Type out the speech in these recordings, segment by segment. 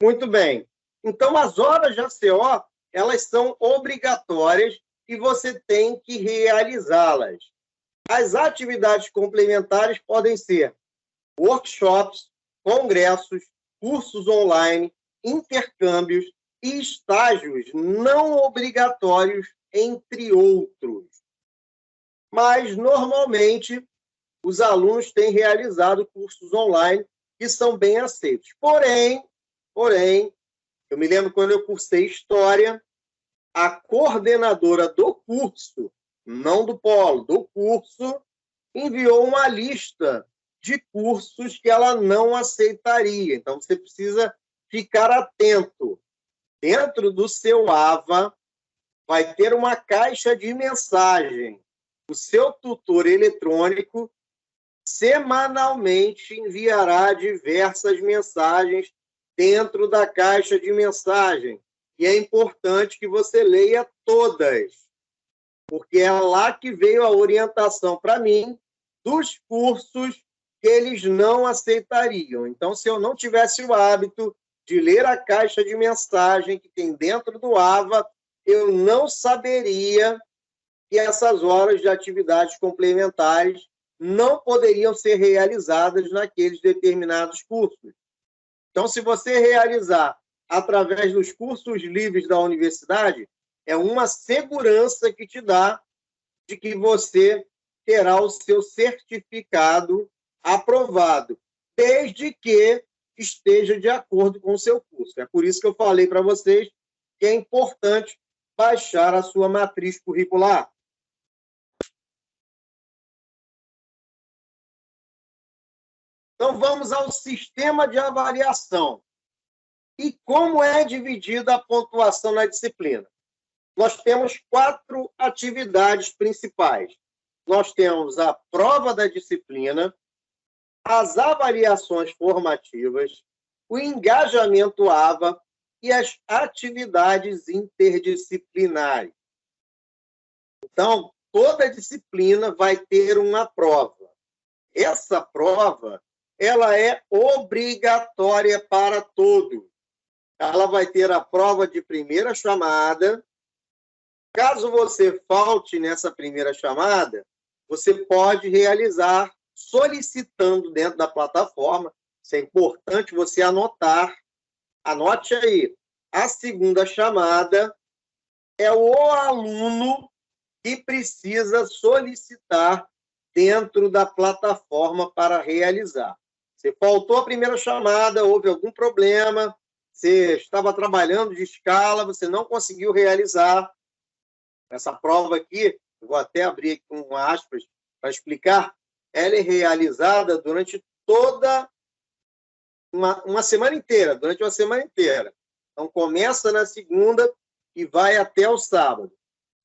Muito bem. Então, as horas de ACO, elas são obrigatórias e você tem que realizá-las. As atividades complementares podem ser workshops, congressos, cursos online, intercâmbios e estágios não obrigatórios, entre outros. Mas, normalmente, os alunos têm realizado cursos online que são bem aceitos. Porém, eu me lembro quando eu cursei História, a coordenadora do curso, não do polo, do curso, enviou uma lista de cursos que ela não aceitaria. Então, você precisa ficar atento. Dentro do seu AVA, vai ter uma caixa de mensagem. O seu tutor eletrônico semanalmente enviará diversas mensagens dentro da caixa de mensagem. E é importante que você leia todas, porque é lá que veio a orientação para mim dos cursos que eles não aceitariam. Então, se eu não tivesse o hábito de ler a caixa de mensagem que tem dentro do AVA, eu não saberia que essas horas de atividades complementares não poderiam ser realizadas naqueles determinados cursos. Então, se você realizar através dos cursos livres da universidade, é uma segurança que te dá de que você terá o seu certificado aprovado, desde que esteja de acordo com o seu curso. É por isso que eu falei para vocês que é importante baixar a sua matriz curricular. Então, vamos ao sistema de avaliação. E como é dividida a pontuação na disciplina? Nós temos 4 atividades principais. Nós temos a prova da disciplina, as avaliações formativas, o engajamento AVA e as atividades interdisciplinares. Então, toda disciplina vai ter uma prova. Essa prova, ela é obrigatória para todos. Ela vai ter a prova de primeira chamada. Caso você falte nessa primeira chamada, você pode realizar solicitando dentro da plataforma. Isso é importante você anotar. Anote aí. A segunda chamada é o aluno que precisa solicitar dentro da plataforma para realizar. Você faltou a primeira chamada, houve algum problema, você estava trabalhando de escala, você não conseguiu realizar. Essa prova aqui, eu vou até abrir aqui com aspas para explicar, ela é realizada durante toda uma semana inteira, durante uma semana inteira. Então, começa na segunda e vai até o sábado.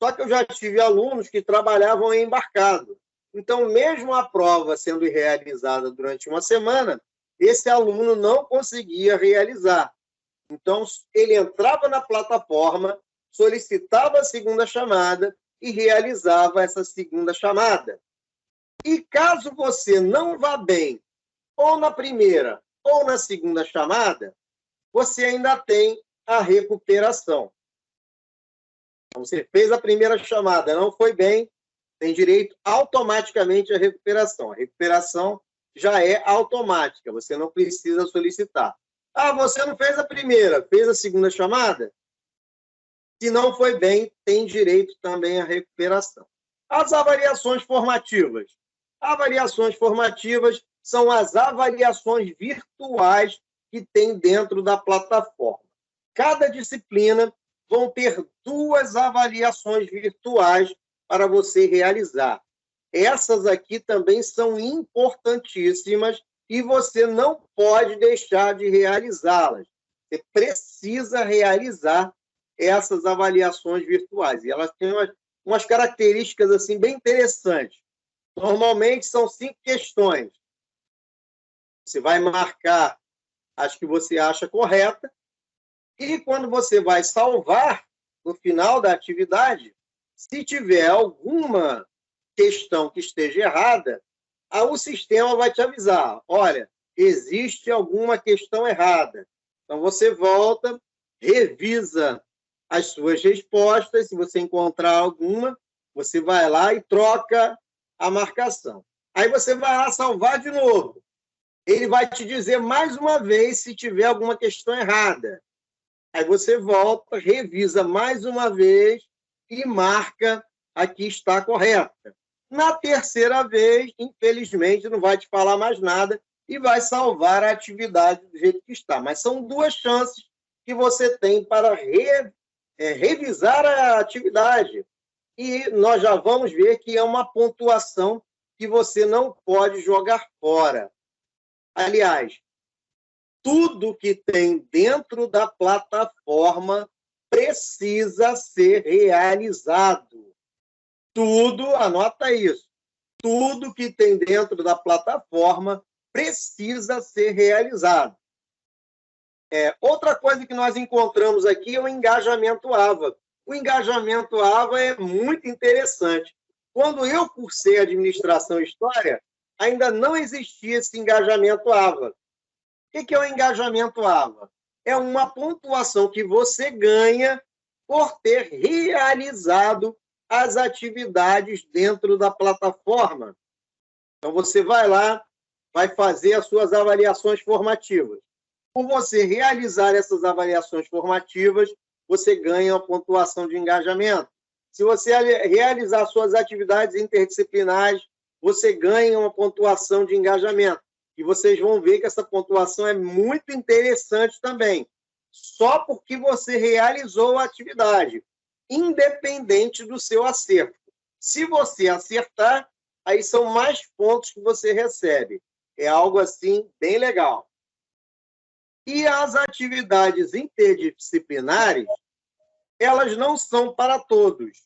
Só que eu já tive alunos que trabalhavam embarcado. Então, mesmo a prova sendo realizada durante uma semana, esse aluno não conseguia realizar. Então, ele entrava na plataforma, solicitava a segunda chamada e realizava essa segunda chamada. E caso você não vá bem, ou na primeira ou na segunda chamada, você ainda tem a recuperação. Então, você fez a primeira chamada, não foi bem, tem direito automaticamente à recuperação. A recuperação já é automática, você não precisa solicitar. Ah, você não fez a primeira, fez a segunda chamada? Se não foi bem, tem direito também à recuperação. As avaliações formativas. Avaliações formativas são as avaliações virtuais que tem dentro da plataforma. Cada disciplina vão ter 2 avaliações virtuais para você realizar. Essas aqui também são importantíssimas e você não pode deixar de realizá-las. Você precisa realizar essas avaliações virtuais. E elas têm umas características assim, bem interessantes. Normalmente são 5 questões. Você vai marcar as que você acha correta e quando você vai salvar, no final da atividade, se tiver alguma questão que esteja errada, o sistema vai te avisar, olha, existe alguma questão errada. Então, você volta, revisa as suas respostas. Se você encontrar alguma, você vai lá e troca a marcação. Aí você vai lá salvar de novo. Ele vai te dizer mais uma vez se tiver alguma questão errada. Aí você volta, revisa mais uma vez e marca a que está correta. Na terceira vez, infelizmente, não vai te falar mais nada e vai salvar a atividade do jeito que está. Mas são 2 chances que você tem para revisar a atividade. E nós já vamos ver que é uma pontuação que você não pode jogar fora. Aliás, tudo que tem dentro da plataforma precisa ser realizado. Tudo, anota isso, tudo que tem dentro da plataforma precisa ser realizado. Outra coisa que nós encontramos aqui é o engajamento AVA. O engajamento AVA é muito interessante. Quando eu cursei Administração e História, ainda não existia esse engajamento AVA. O que é o engajamento AVA? É uma pontuação que você ganha por ter realizado as atividades dentro da plataforma. Então, você vai lá, vai fazer as suas avaliações formativas. Por você realizar essas avaliações formativas, você ganha uma pontuação de engajamento. Se você realizar suas atividades interdisciplinares, você ganha uma pontuação de engajamento. E vocês vão ver que essa pontuação é muito interessante também, só porque você realizou a atividade, independente do seu acerto. Se você acertar, aí são mais pontos que você recebe. É algo assim bem legal. E as atividades interdisciplinares, elas não são para todos.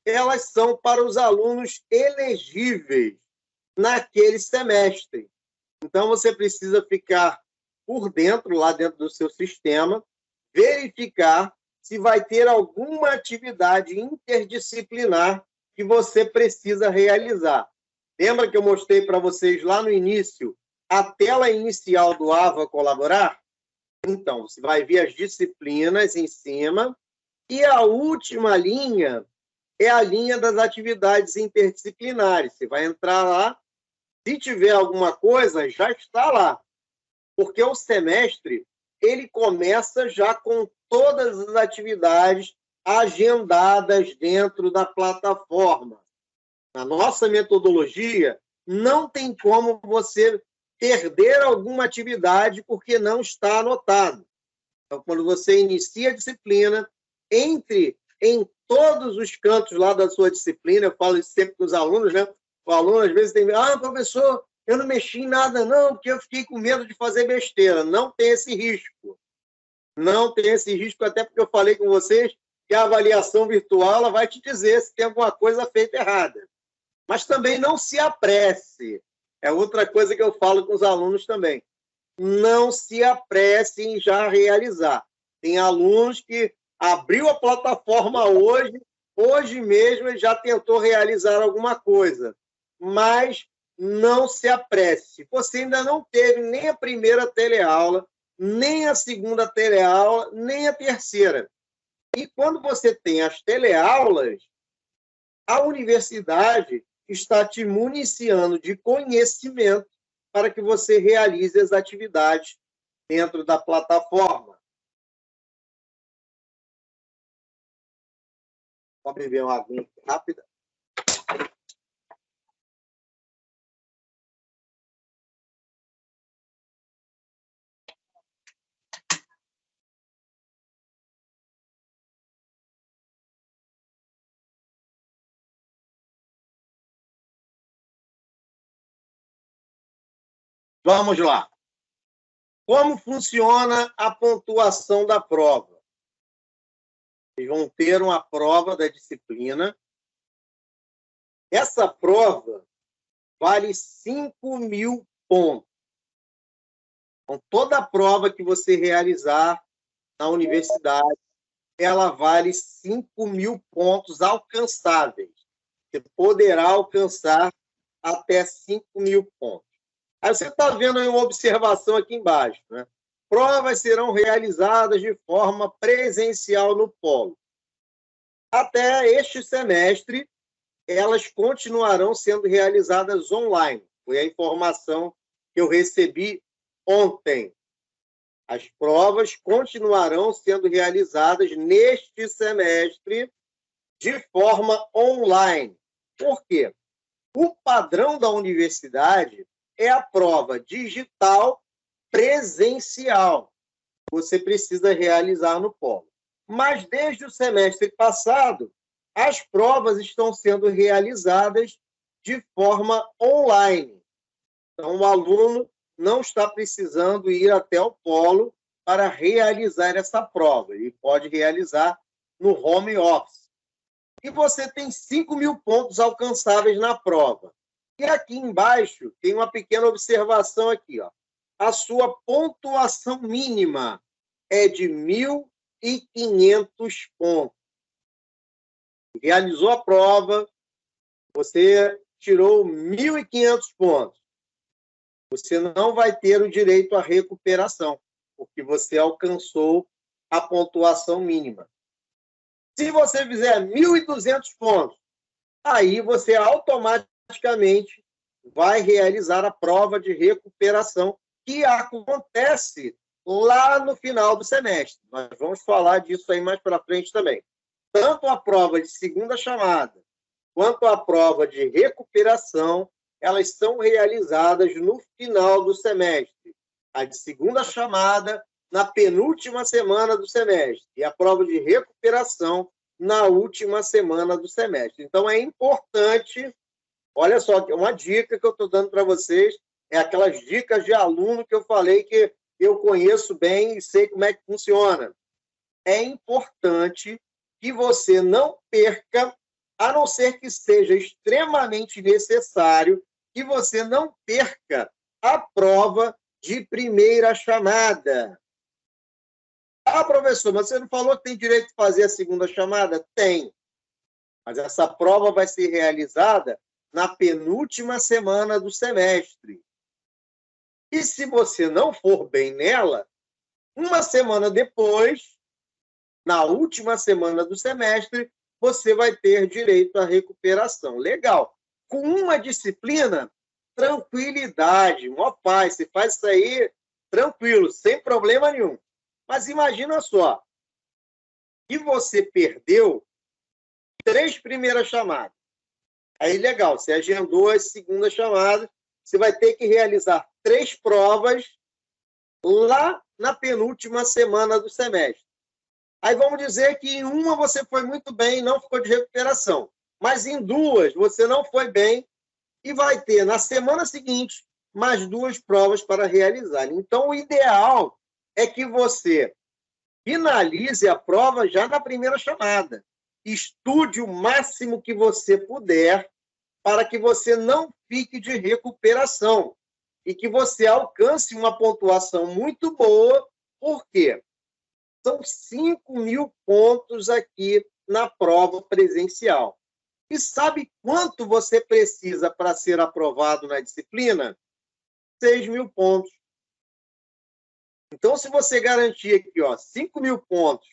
Elas são para os alunos elegíveis naquele semestre. Então, você precisa ficar por dentro, lá dentro do seu sistema, verificar se vai ter alguma atividade interdisciplinar que você precisa realizar. Lembra que eu mostrei para vocês lá no início a tela inicial do AVA Colaborar? Então, você vai ver as disciplinas em cima e a última linha é a linha das atividades interdisciplinares. Você vai entrar lá, se tiver alguma coisa, já está lá. Porque o semestre, ele começa já com todas as atividades agendadas dentro da plataforma. Na nossa metodologia, não tem como você perder alguma atividade porque não está anotado. Então, quando você inicia a disciplina, entre em todos os cantos lá da sua disciplina, eu falo isso sempre com os alunos, né? O aluno, às vezes, tem professor, eu não mexi em nada, não, porque eu fiquei com medo de fazer besteira. Não tem esse risco. Não tem esse risco, até porque eu falei com vocês que a avaliação virtual ela vai te dizer se tem alguma coisa feita errada. Mas também não se apresse. É outra coisa que eu falo com os alunos também. Não se apresse em já realizar. Tem alunos que abriu a plataforma hoje mesmo ele já tentou realizar alguma coisa, mas não se apresse. Você ainda não teve nem a primeira teleaula, nem a segunda teleaula, nem a terceira. E quando você tem as teleaulas, a universidade está te municiando de conhecimento para que você realize as atividades dentro da plataforma. Vou beber uma água rápida. Vamos lá. Como funciona a pontuação da prova? Vocês vão ter uma prova da disciplina. Essa prova vale 5.000 pontos. Então, toda prova que você realizar na universidade, ela vale 5.000 pontos alcançáveis. Você poderá alcançar até 5.000 pontos. Aí você está vendo aí uma observação aqui embaixo, né? provas serão realizadas de forma presencial no polo. Até este semestre, elas continuarão sendo realizadas online. Foi a informação que eu recebi ontem. As provas continuarão sendo realizadas neste semestre de forma online. Por quê? O padrão da universidade é a prova digital presencial. Você precisa realizar no polo. Mas desde o semestre passado, as provas estão sendo realizadas de forma online. Então, o aluno não está precisando ir até o polo para realizar essa prova. Ele pode realizar no home office. E você tem 5.000 pontos alcançáveis na prova. E aqui embaixo tem uma pequena observação aqui, ó. A sua pontuação mínima é de 1.500 pontos. Realizou a prova, você tirou 1.500 pontos. Você não vai ter o direito à recuperação, porque você alcançou a pontuação mínima. Se você fizer 1.200 pontos, aí você automaticamente vai realizar a prova de recuperação, que acontece lá no final do semestre. Nós vamos falar disso aí mais para frente também. Tanto a prova de segunda chamada, quanto a prova de recuperação, elas são realizadas no final do semestre. A de segunda chamada, na penúltima semana do semestre, e a prova de recuperação na última semana do semestre. Então, é importante, olha só, uma dica que eu estou dando para vocês, é aquelas dicas de aluno que eu falei que eu conheço bem e sei como é que funciona. É importante que você não perca, a não ser que seja extremamente necessário, que você não perca a prova de primeira chamada. Ah, professor, mas você não falou que tem direito de fazer a segunda chamada? Tem. Mas essa prova vai ser realizada na penúltima semana do semestre. E se você não for bem nela, uma semana depois, na última semana do semestre, você vai ter direito à recuperação. Legal. Com uma disciplina, tranquilidade, uma paz. Você faz isso aí tranquilo, sem problema nenhum. Mas imagina só, que você perdeu 3 primeiras chamadas. Aí, legal, você agendou as segundas chamadas, você vai ter que realizar 3 provas lá na penúltima semana do semestre. Aí vamos dizer que em uma você foi muito bem e não ficou de recuperação. Mas em 2 você não foi bem e vai ter, na semana seguinte, mais 2 provas para realizar. Então, o ideal é que você finalize a prova já na primeira chamada. Estude o máximo que você puder para que você não fique de recuperação e que você alcance uma pontuação muito boa. Por quê? São 5.000 pontos aqui na prova presencial. E sabe quanto você precisa para ser aprovado na disciplina? 6.000 pontos. Então, se você garantir aqui, 5.000 pontos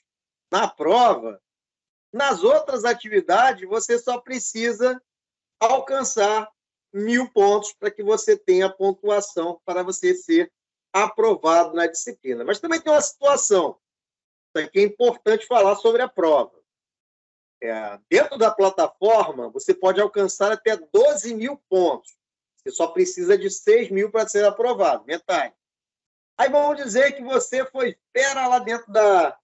na prova, nas outras atividades, você só precisa alcançar 1.000 pontos para que você tenha pontuação para você ser aprovado na disciplina. Mas também tem uma situação, isso aqui é importante falar sobre a prova. Dentro da plataforma, você pode alcançar até 12.000 pontos. Você só precisa de 6.000 para ser aprovado, metade. Aí vamos dizer que você foi fera lá dentro da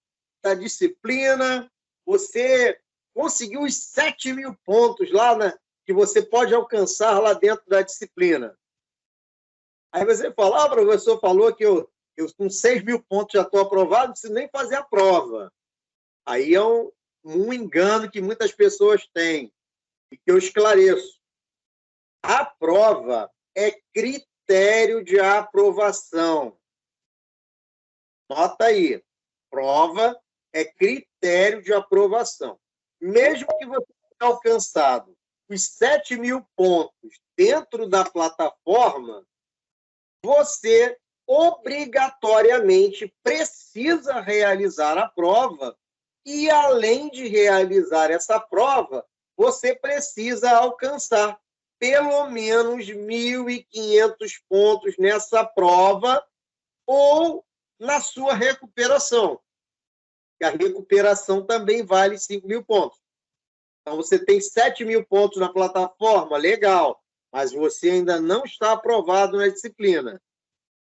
disciplina, você conseguiu os 7.000 pontos lá, né, que você pode alcançar lá dentro da disciplina. Aí você fala, o professor falou que eu com 6.000 pontos já estou aprovado, não preciso nem fazer a prova. Aí é um engano que muitas pessoas têm e que eu esclareço. A prova é critério de aprovação. Nota aí, prova é critério de aprovação. Mesmo que você tenha alcançado os 7.000 pontos dentro da plataforma, você obrigatoriamente precisa realizar a prova e, além de realizar essa prova, você precisa alcançar pelo menos 1.500 pontos nessa prova ou na sua recuperação. A recuperação também vale 5.000 pontos. Então, você tem 7.000 pontos na plataforma, legal, mas você ainda não está aprovado na disciplina.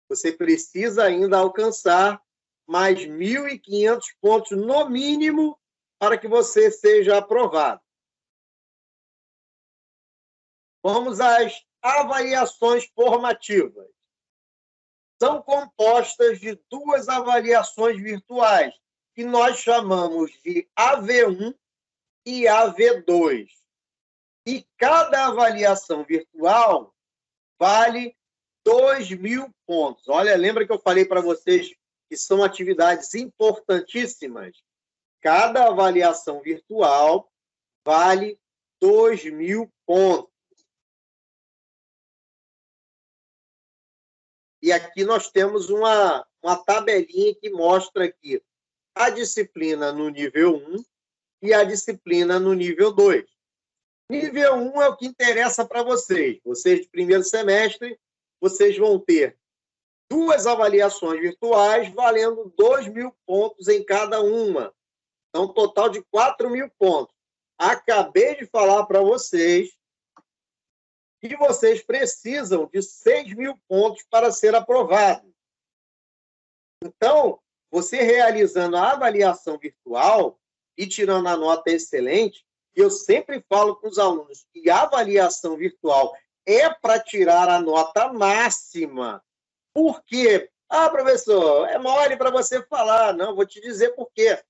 Você precisa ainda alcançar mais 1.500 pontos, no mínimo, para que você seja aprovado. Vamos às avaliações formativas. São compostas de 2 avaliações virtuais, que nós chamamos de AV1 e AV2. E cada avaliação virtual vale 2.000 pontos. Olha, lembra que eu falei para vocês que são atividades importantíssimas? Cada avaliação virtual vale 2.000 pontos. E aqui nós temos uma tabelinha que mostra aqui a disciplina no nível 1 e a disciplina no nível 2. Nível 1 é o que interessa para vocês. Vocês de primeiro semestre, vocês vão ter 2 avaliações virtuais valendo 2.000 pontos em cada uma. Então, um total de 4.000 pontos. Acabei de falar para vocês que vocês precisam de 6.000 pontos para ser aprovado. Então, você realizando a avaliação virtual e tirando a nota excelente, eu sempre falo com os alunos que a avaliação virtual é para tirar a nota máxima. Por quê? Ah, professor, é mole para você falar. Não, vou te dizer por quê.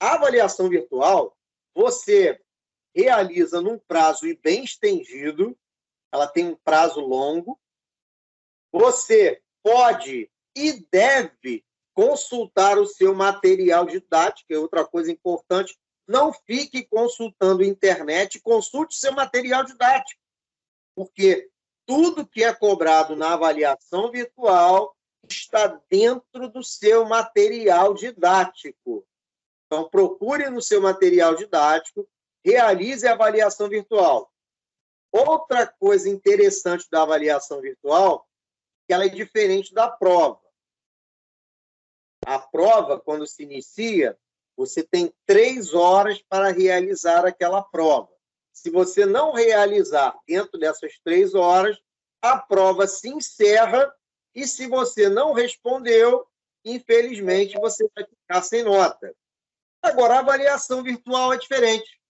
A avaliação virtual, você realiza num prazo bem estendido, ela tem um prazo longo. Você pode e deve consultar o seu material didático, é outra coisa importante. Não fique consultando a internet, consulte seu material didático, porque tudo que é cobrado na avaliação virtual está dentro do seu material didático. Então, procure no seu material didático, realize a avaliação virtual. Outra coisa interessante da avaliação virtual é que ela é diferente da prova. A prova, quando se inicia, você tem 3 horas para realizar aquela prova. Se você não realizar dentro dessas 3 horas, a prova se encerra e, se você não respondeu, infelizmente, você vai ficar sem nota. Agora, a avaliação virtual é diferente.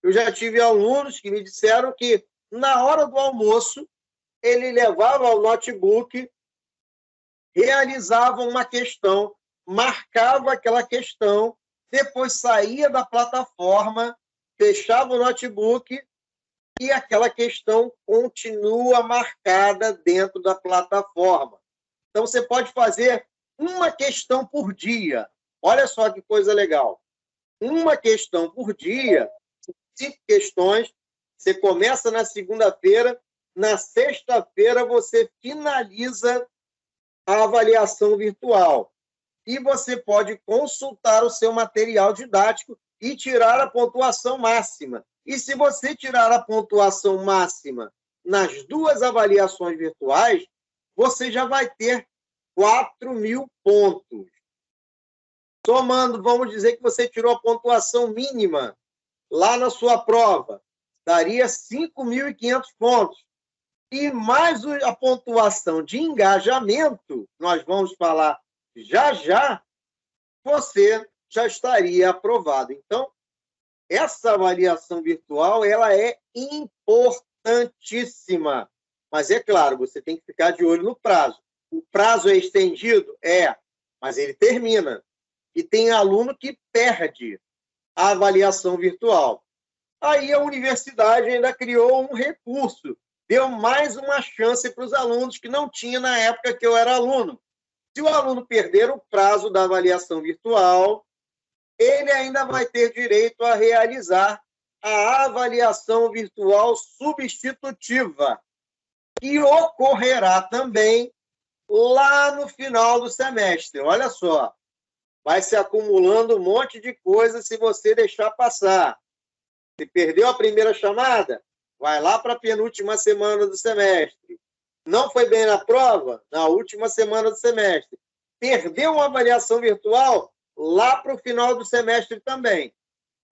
Eu já tive alunos que me disseram que, na hora do almoço, ele levava o notebook, realizava uma questão, marcava aquela questão, depois saía da plataforma, fechava o notebook e aquela questão continua marcada dentro da plataforma. Então, você pode fazer uma questão por dia. Olha só que coisa legal. Uma questão por dia, 5 questões, você começa na segunda-feira, na sexta-feira você finaliza a avaliação virtual. E você pode consultar o seu material didático e tirar a pontuação máxima. E se você tirar a pontuação máxima nas 2 avaliações virtuais, você já vai ter 4.000 pontos. Somando, vamos dizer que você tirou a pontuação mínima lá na sua prova, daria 5.500 pontos. E mais a pontuação de engajamento, nós vamos falar já, você já estaria aprovado. Então, essa avaliação virtual, ela é importantíssima. Mas, é claro, você tem que ficar de olho no prazo. O prazo é estendido? É, mas ele termina. E tem aluno que perde a avaliação virtual. Aí a universidade ainda criou um recurso, deu mais uma chance para os alunos que não tinha na época que eu era aluno. Se o aluno perder o prazo da avaliação virtual, ele ainda vai ter direito a realizar a avaliação virtual substitutiva, que ocorrerá também lá no final do semestre. Olha só, vai se acumulando um monte de coisa se você deixar passar. Se perdeu a primeira chamada, vai lá para a penúltima semana do semestre. Não foi bem na prova? Na última semana do semestre. Perdeu uma avaliação virtual? Lá para o final do semestre também.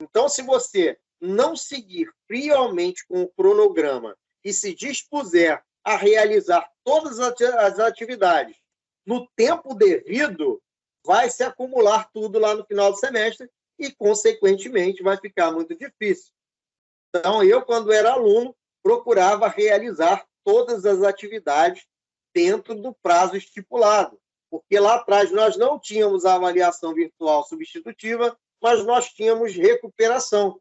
Então, se você não seguir friamente com o cronograma e se dispuser a realizar todas as atividades no tempo devido, vai se acumular tudo lá no final do semestre e, consequentemente, vai ficar muito difícil. Então, eu, quando era aluno, procurava realizar todas as atividades dentro do prazo estipulado, porque lá atrás nós não tínhamos a avaliação virtual substitutiva, mas nós tínhamos recuperação.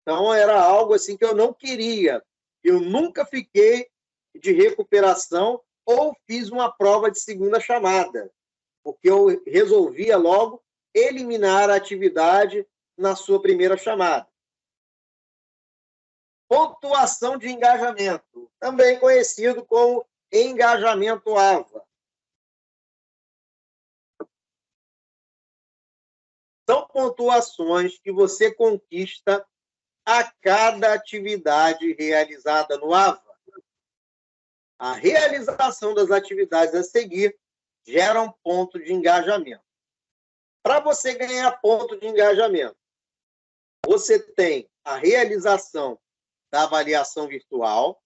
Então, era algo assim que eu não queria. Eu nunca fiquei de recuperação ou fiz uma prova de segunda chamada, porque eu resolvia logo eliminar a atividade na sua primeira chamada. Pontuação de engajamento, também conhecido como engajamento AVA. São pontuações que você conquista a cada atividade realizada no AVA. A realização das atividades a seguir gera um ponto de engajamento. Para você ganhar ponto de engajamento, você tem a realização da avaliação virtual,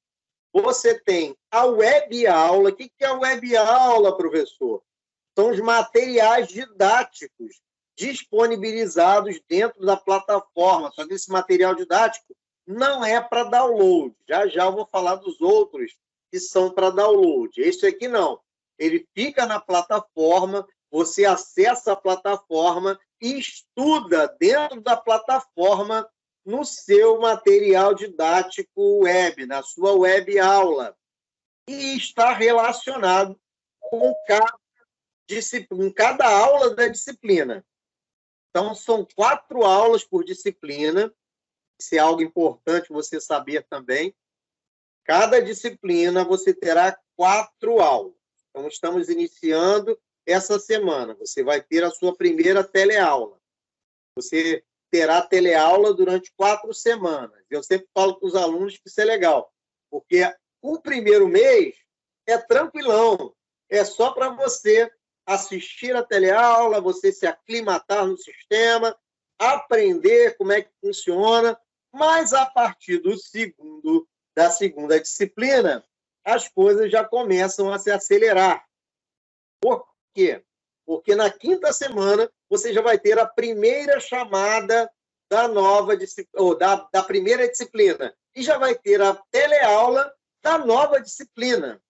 você tem a web aula. O que é a web aula, professor? São os materiais didáticos disponibilizados dentro da plataforma. Só que esse material didático não é para download. Já já eu vou falar dos outros que são para download. Esse aqui não. Ele fica na plataforma, você acessa a plataforma e estuda dentro da plataforma no seu material didático web, na sua web aula. E está relacionado com cada aula da disciplina. Então, são 4 aulas por disciplina. Isso é algo importante você saber também. Cada disciplina você terá 4 aulas. Então, estamos iniciando essa semana. Você vai ter a sua primeira teleaula. Você terá teleaula durante 4 semanas. Eu sempre falo com os alunos que isso é legal, porque o primeiro mês é tranquilão. É só para você assistir a teleaula, você se aclimatar no sistema, aprender como é que funciona, mas a partir da segunda disciplina, as coisas já começam a se acelerar. Por quê? Porque na 5ª semana você já vai ter a primeira chamada da primeira disciplina e já vai ter a teleaula da nova disciplina.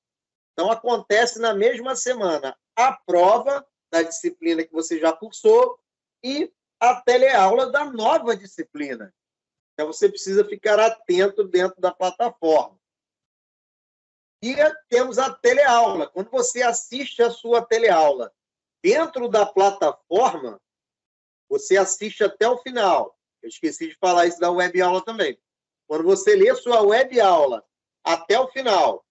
Então, acontece na mesma semana a prova da disciplina que você já cursou e a teleaula da nova disciplina. Então, você precisa ficar atento dentro da plataforma. E temos a teleaula. Quando você assiste a sua teleaula dentro da plataforma, você assiste até o final. Eu esqueci de falar isso da web aula também. Quando você lê a sua web aula até o final,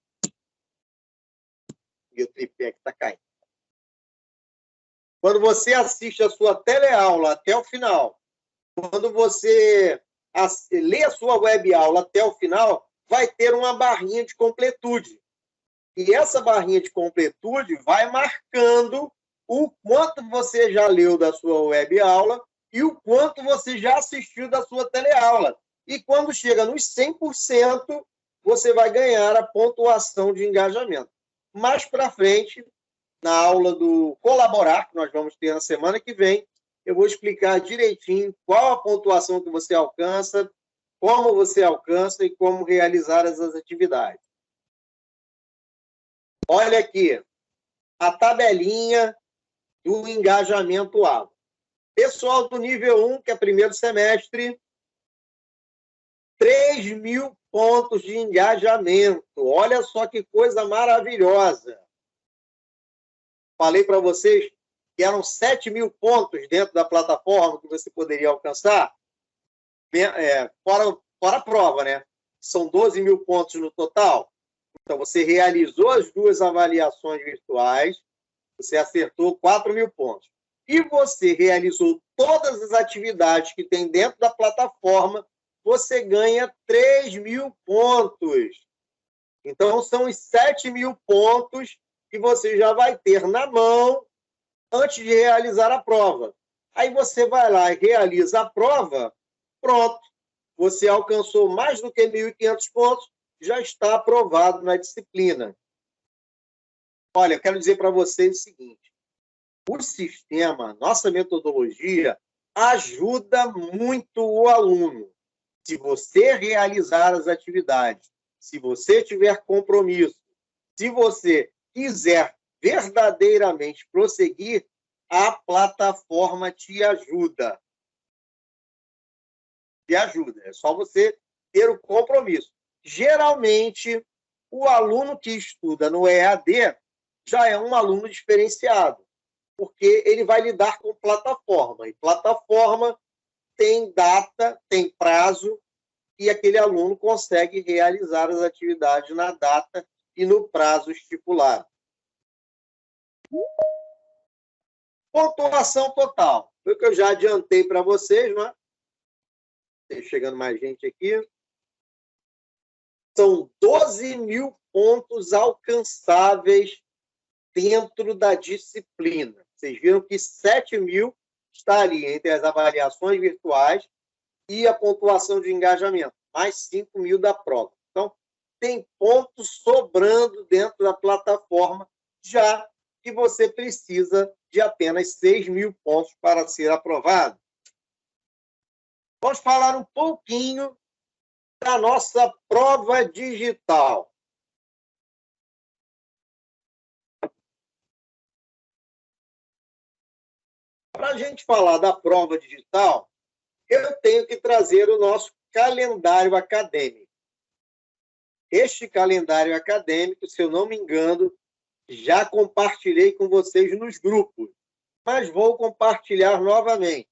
e o tripé que está caindo. Quando você assiste a sua teleaula até o final, quando você lê a sua web aula até o final, vai ter uma barrinha de completude. E essa barrinha de completude vai marcando o quanto você já leu da sua web aula e o quanto você já assistiu da sua teleaula. E quando chega nos 100%, você vai ganhar a pontuação de engajamento. Mais para frente, na aula do Colaborar, que nós vamos ter na semana que vem, eu vou explicar direitinho qual a pontuação que você alcança, como você alcança e como realizar essas atividades. Olha aqui, a tabelinha do engajamento AVA. Pessoal do nível 1, que é primeiro semestre, 3.000 pontos de engajamento. Olha só que coisa maravilhosa. Falei para vocês que eram 7.000 pontos dentro da plataforma que você poderia alcançar, fora a prova, né? São 12.000 pontos no total. Então, você realizou as 2 avaliações virtuais, você acertou 4.000 pontos. E você realizou todas as atividades que tem dentro da plataforma, você ganha 3.000 pontos. Então, são os 7.000 pontos que você já vai ter na mão antes de realizar a prova. Aí você vai lá e realiza a prova, pronto. Você alcançou mais do que 1.500 pontos, já está aprovado na disciplina. Olha, eu quero dizer para vocês o seguinte, o sistema, nossa metodologia, ajuda muito o aluno. Se você realizar as atividades, se você tiver compromisso, se você quiser verdadeiramente prosseguir, a plataforma te ajuda. Te ajuda. É só você ter o compromisso. Geralmente, o aluno que estuda no EAD já é um aluno diferenciado, porque ele vai lidar com plataforma. E plataforma tem data, tem prazo, e aquele aluno consegue realizar as atividades na data e no prazo estipulado. Pontuação total. Foi o que eu já adiantei para vocês, não é? Tem chegando mais gente aqui. São 12.000 pontos alcançáveis dentro da disciplina. Vocês viram que 7.000 está ali entre as avaliações virtuais e a pontuação de engajamento, mais 5.000 da prova. Então, tem pontos sobrando dentro da plataforma, já que você precisa de apenas 6.000 pontos para ser aprovado. Vamos falar um pouquinho da nossa prova digital. Para a gente falar da prova digital, eu tenho que trazer o nosso calendário acadêmico. Este calendário acadêmico, se eu não me engano, já compartilhei com vocês nos grupos, mas vou compartilhar novamente.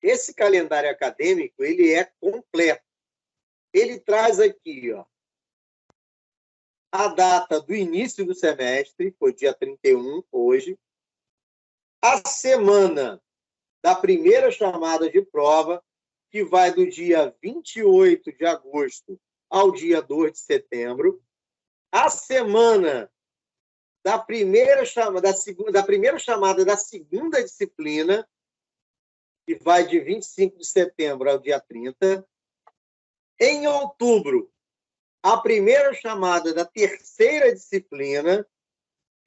Esse calendário acadêmico, ele é completo. Ele traz aqui, ó, a data do início do semestre, foi dia 31, hoje, a semana da primeira chamada de prova, que vai do dia 28 de agosto ao dia 2 de setembro, a semana da primeira chamada da segunda disciplina, que vai de 25 de setembro ao dia 30. Em outubro, a primeira chamada da terceira disciplina,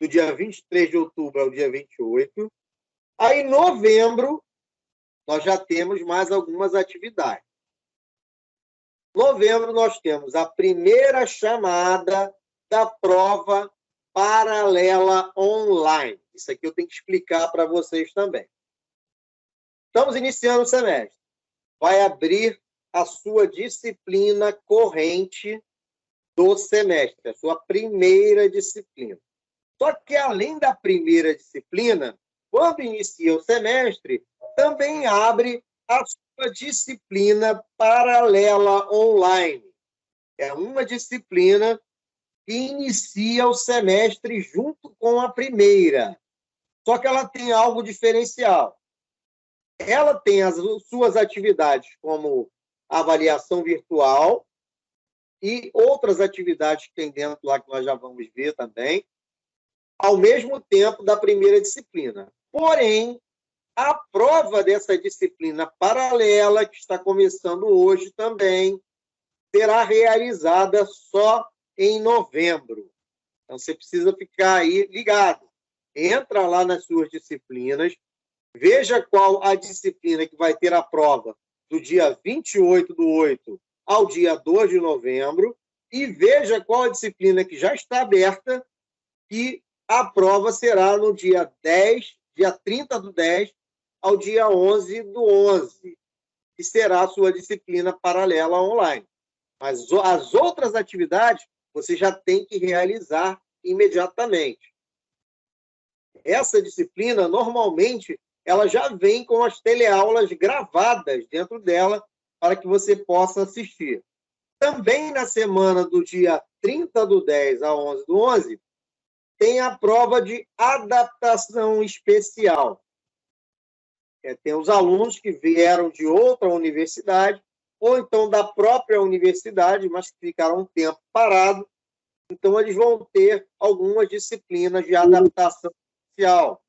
do dia 23 de outubro ao dia 28. Aí, em novembro, nós já temos mais algumas atividades. Em novembro, nós temos a primeira chamada da prova paralela online. Isso aqui eu tenho que explicar para vocês também. Estamos iniciando o semestre. Vai abrir a sua disciplina corrente do semestre, a sua primeira disciplina. Só que, além da primeira disciplina, quando inicia o semestre, também abre a sua disciplina paralela online. É uma disciplina que inicia o semestre junto com a primeira. Só que ela tem algo diferencial. Ela tem as suas atividades como avaliação virtual e outras atividades que tem dentro lá que nós já vamos ver também, ao mesmo tempo da primeira disciplina. Porém, a prova dessa disciplina paralela, que está começando hoje também, será realizada só em novembro. Então, você precisa ficar aí ligado. Entra lá nas suas disciplinas, veja qual a disciplina que vai ter a prova do dia 28/8 ao dia 2 de novembro e veja qual a disciplina que já está aberta e a prova será no dia 30/10 ao dia 11/11, que será a sua disciplina paralela online. Mas as outras atividades você já tem que realizar imediatamente. Essa disciplina, normalmente, ela já vem com as teleaulas gravadas dentro dela para que você possa assistir. Também na semana do dia 30/10 a 11/11, tem a prova de adaptação especial. Tem os alunos que vieram de outra universidade, ou então da própria universidade, mas que ficaram um tempo parados. Então, eles vão ter algumas disciplinas de adaptação especial.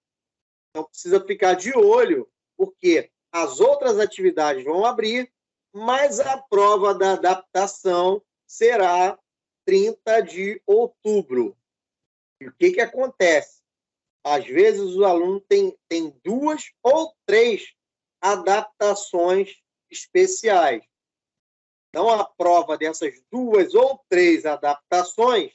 Então, precisa ficar de olho, porque as outras atividades vão abrir, mas a prova da adaptação será 30 de outubro. E o que acontece? Às vezes, o aluno tem 2 ou 3 adaptações especiais. Então, a prova dessas 2 ou 3 adaptações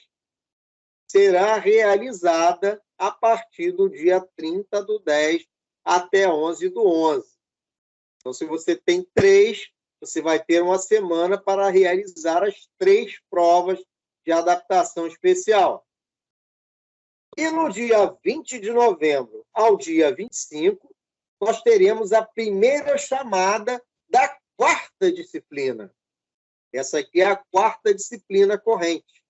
será realizada a partir do dia 30/10 até 11/11. Então, se você tem 3, você vai ter uma semana para realizar as 3 provas de adaptação especial. E no dia 20 de novembro ao dia 25, nós teremos a primeira chamada da 4ª disciplina. Essa aqui é a 4ª disciplina corrente.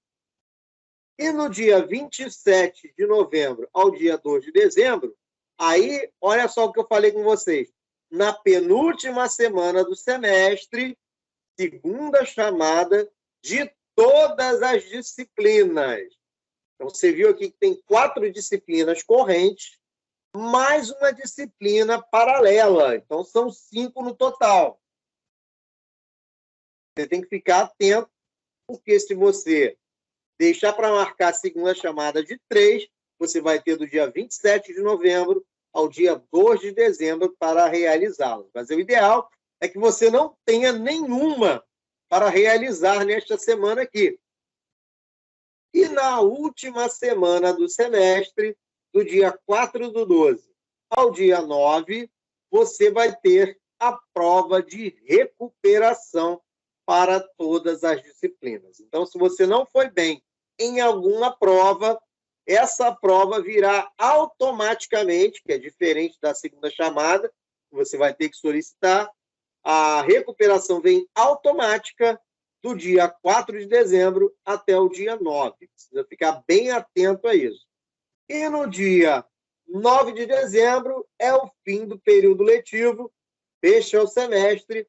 E no dia 27 de novembro ao dia 2 de dezembro, aí, olha só o que eu falei com vocês. Na penúltima semana do semestre, segunda chamada de todas as disciplinas. Então, você viu aqui que tem 4 disciplinas correntes, mais uma disciplina paralela. Então, são 5 no total. Você tem que ficar atento, porque se você deixar para marcar a segunda chamada de 3, você vai ter do dia 27 de novembro ao dia 2 de dezembro para realizá-las. Mas o ideal é que você não tenha nenhuma para realizar nesta semana aqui. E na última semana do semestre, do dia 4/12 ao dia 9, você vai ter a prova de recuperação para todas as disciplinas. Então, se você não foi bem em alguma prova, essa prova virá automaticamente, que é diferente da segunda chamada, você vai ter que solicitar. A recuperação vem automática do dia 4 de dezembro até o dia 9. Precisa ficar bem atento a isso. E no dia 9 de dezembro é o fim do período letivo, fecha o semestre,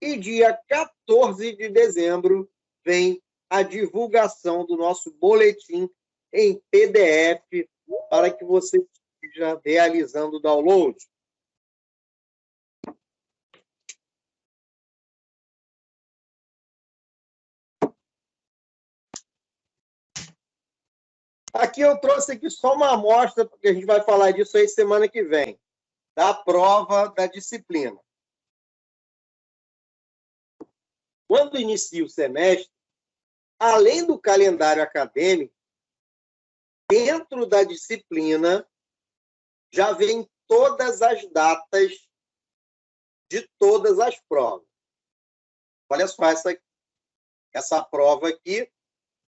e dia 14 de dezembro vem a divulgação do nosso boletim em PDF para que você esteja realizando o download. Aqui eu trouxe aqui só uma amostra, porque a gente vai falar disso aí semana que vem, da prova da disciplina. Quando inicia o semestre, além do calendário acadêmico, dentro da disciplina já vem todas as datas de todas as provas. Olha só essa prova aqui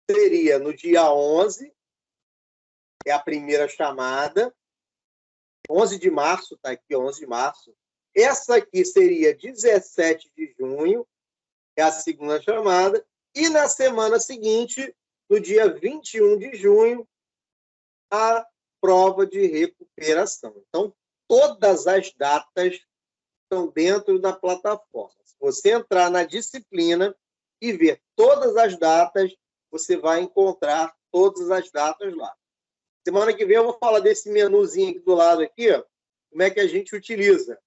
seria no dia 11, é a primeira chamada, 11 de março, está aqui, 11 de março. Essa aqui seria 17 de junho, é a segunda chamada. E na semana seguinte, no dia 21 de junho, a prova de recuperação. Então, todas as datas estão dentro da plataforma. Se você entrar na disciplina e ver todas as datas, você vai encontrar todas as datas lá. Semana que vem eu vou falar desse menuzinho aqui do lado aqui, ó, como é que a gente utiliza.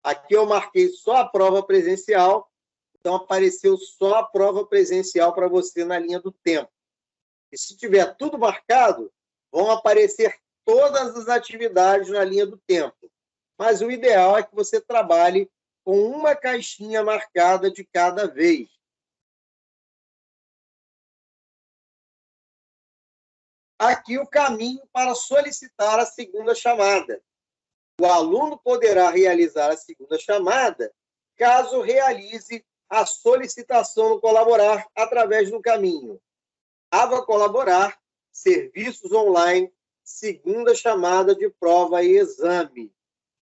Aqui eu marquei só a prova presencial, então apareceu só a prova presencial para você na linha do tempo. E se tiver tudo marcado, vão aparecer todas as atividades na linha do tempo. Mas o ideal é que você trabalhe com uma caixinha marcada de cada vez. Aqui o caminho para solicitar a segunda chamada. O aluno poderá realizar a segunda chamada caso realize a solicitação no Colaborar através do caminho Aba Colaborar, Serviços Online, segunda chamada de prova e exame.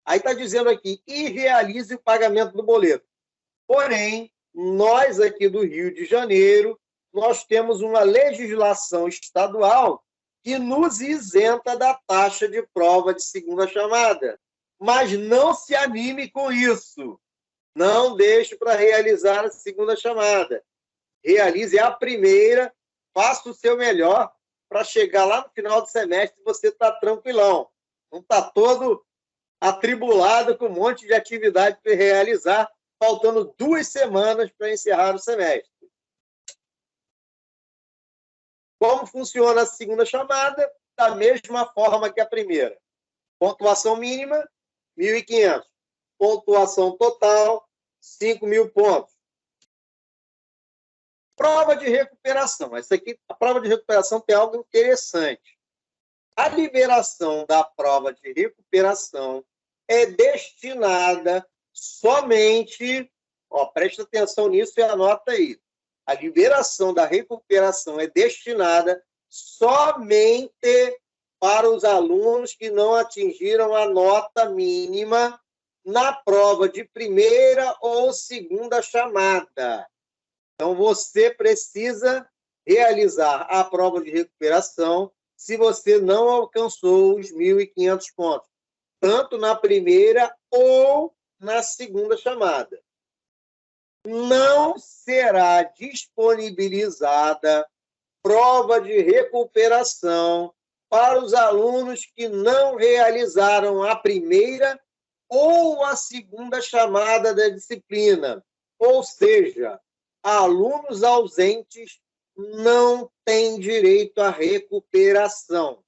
Aí está dizendo aqui, e realize o pagamento do boleto. Porém, nós aqui do Rio de Janeiro, nós temos uma legislação estadual que nos isenta da taxa de prova de segunda chamada. Mas não se anime com isso. Não deixe para realizar a segunda chamada. Realize a primeira, faça o seu melhor para chegar lá no final do semestre e você está tranquilão. Não está todo atribulado com um monte de atividade para realizar, faltando 2 semanas para encerrar o semestre. Como funciona a segunda chamada? Da mesma forma que a primeira. Pontuação mínima, 1.500. Pontuação total, 5.000 pontos. Prova de recuperação. Essa aqui, a prova de recuperação tem algo interessante. A liberação da prova de recuperação é destinada somente, presta atenção nisso e anota aí. A liberação da recuperação é destinada somente para os alunos que não atingiram a nota mínima na prova de primeira ou segunda chamada. Então, você precisa realizar a prova de recuperação se você não alcançou os 1.500 pontos, tanto na primeira ou na segunda chamada. Não será disponibilizada prova de recuperação para os alunos que não realizaram a primeira ou a segunda chamada da disciplina. Ou seja, alunos ausentes não têm direito à recuperação.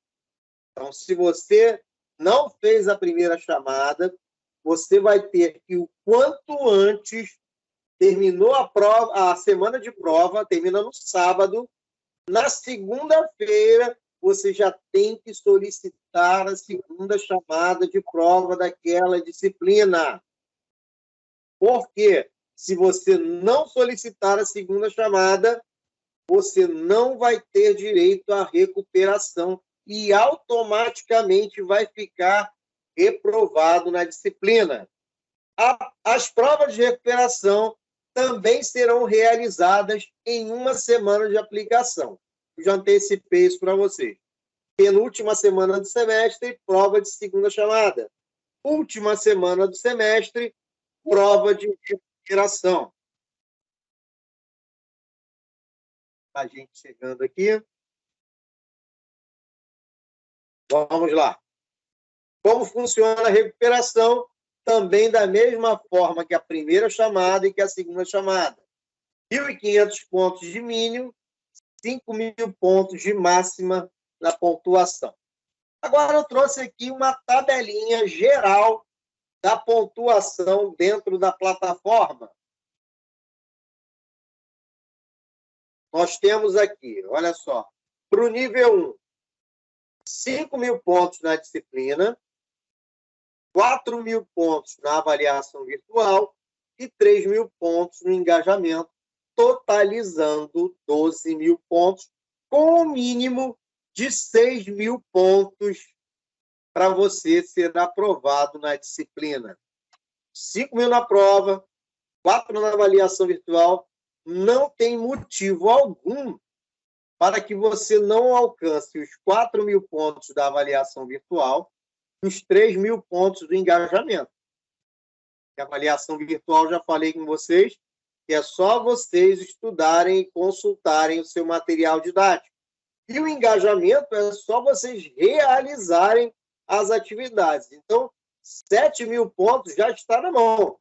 Então, se você não fez a primeira chamada, você vai ter que, o quanto antes, terminou a prova, a semana de prova, termina no sábado, na segunda-feira, você já tem que solicitar a segunda chamada de prova daquela disciplina. Por quê? Se você não solicitar a segunda chamada, você não vai ter direito à recuperação e automaticamente vai ficar reprovado na disciplina. As provas de recuperação também serão realizadas em uma semana de aplicação. Eu já antecipei isso para vocês. Penúltima semana do semestre, prova de segunda chamada. Última semana do semestre, prova de recuperação. A gente chegando aqui. Vamos lá. Como funciona a recuperação? Também da mesma forma que a primeira chamada e que a segunda chamada. 1.500 pontos de mínimo, 5.000 pontos de máxima na pontuação. Agora eu trouxe aqui uma tabelinha geral da pontuação dentro da plataforma. Nós temos aqui, olha só, para o nível 1, 5.000 pontos na disciplina, 4.000 pontos na avaliação virtual e 3.000 pontos no engajamento, totalizando 12.000 pontos, com o mínimo de 6.000 pontos para você ser aprovado na disciplina. 5.000 na prova, 4 na avaliação virtual. Não tem motivo algum para que você não alcance os 4.000 pontos da avaliação virtual e os 3.000 pontos do engajamento. A avaliação virtual, já falei com vocês, que é só vocês estudarem e consultarem o seu material didático. E o engajamento é só vocês realizarem as atividades. Então, 7.000 pontos já está na mão.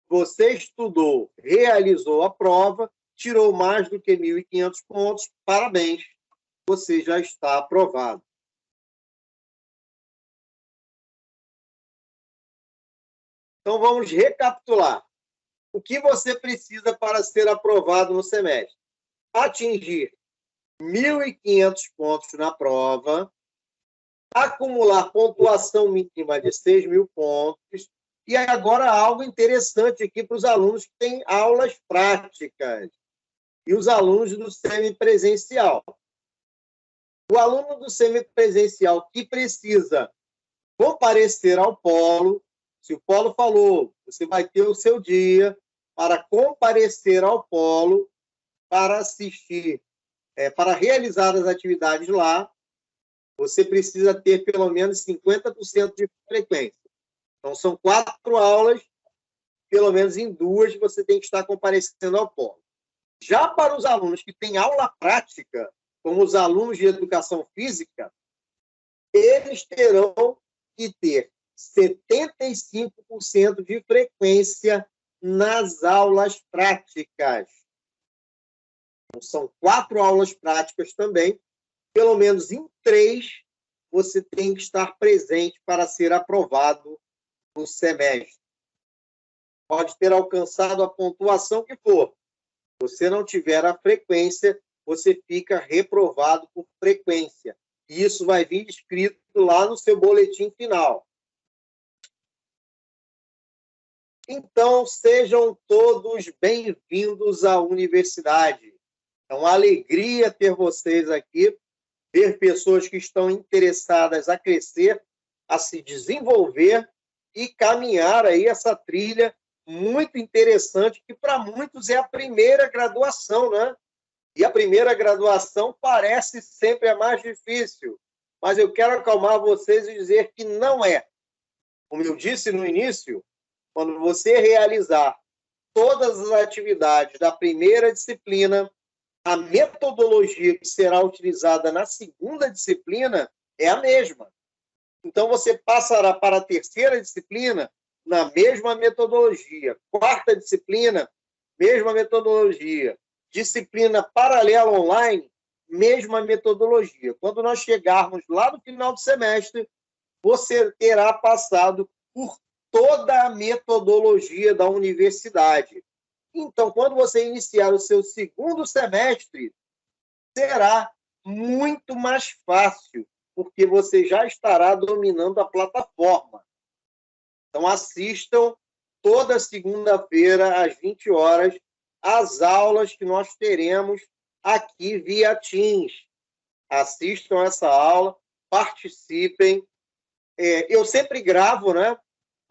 Você estudou, realizou a prova, tirou mais do que 1.500 pontos, parabéns, você já está aprovado. Então, vamos recapitular. O que você precisa para ser aprovado no semestre? Atingir 1.500 pontos na prova, acumular pontuação mínima de 6.000 pontos, e agora algo interessante aqui para os alunos que têm aulas práticas e os alunos do semipresencial. O aluno do semipresencial que precisa comparecer ao polo, se o polo falou, você vai ter o seu dia, para comparecer ao polo, para assistir, para realizar as atividades lá, você precisa ter pelo menos 50% de frequência. Então, são 4 aulas, pelo menos em 2 você tem que estar comparecendo ao polo. Já para os alunos que têm aula prática, como os alunos de educação física, eles terão que ter 75% de frequência nas aulas práticas. Então, são 4 aulas práticas também, pelo menos em 3 você tem que estar presente para ser aprovado no semestre. Pode ter alcançado a pontuação que for. Se você não tiver a frequência, você fica reprovado por frequência. E isso vai vir escrito lá no seu boletim final. Então, sejam todos bem-vindos à universidade. É uma alegria ter vocês aqui, ver pessoas que estão interessadas a crescer, a se desenvolver e caminhar aí essa trilha muito interessante, que para muitos é a primeira graduação, né? E a primeira graduação parece sempre a mais difícil, mas eu quero acalmar vocês e dizer que não é. Como eu disse no início, quando você realizar todas as atividades da primeira disciplina, a metodologia que será utilizada na segunda disciplina é a mesma. Então, você passará para a terceira disciplina na mesma metodologia. Quarta disciplina, mesma metodologia. Disciplina paralela online, mesma metodologia. Quando nós chegarmos lá no final do semestre, você terá passado por toda a metodologia da universidade. Então, quando você iniciar o seu segundo semestre, será muito mais fácil, porque você já estará dominando a plataforma. Então, assistam toda segunda-feira, às 20 horas, as aulas que nós teremos aqui via Teams. Assistam essa aula, participem. Eu sempre gravo, né?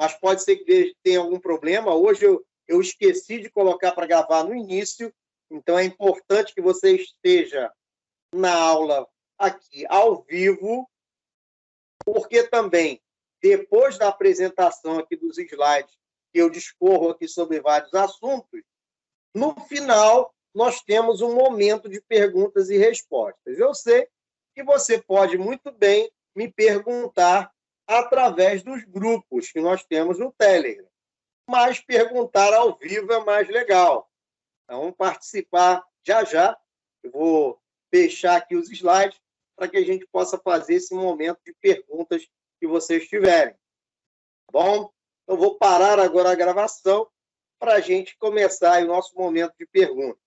Mas pode ser que tenha algum problema. Hoje eu esqueci de colocar para gravar no início, então é importante que você esteja na aula aqui ao vivo, porque também, depois da apresentação aqui dos slides, que eu discorro aqui sobre vários assuntos, no final nós temos um momento de perguntas e respostas. Eu sei que você pode muito bem me perguntar através dos grupos que nós temos no Telegram, mas perguntar ao vivo é mais legal. Então, participar já. Eu vou fechar aqui os slides para que a gente possa fazer esse momento de perguntas que vocês tiverem. Tá bom? Eu vou parar agora a gravação para a gente começar o nosso momento de perguntas.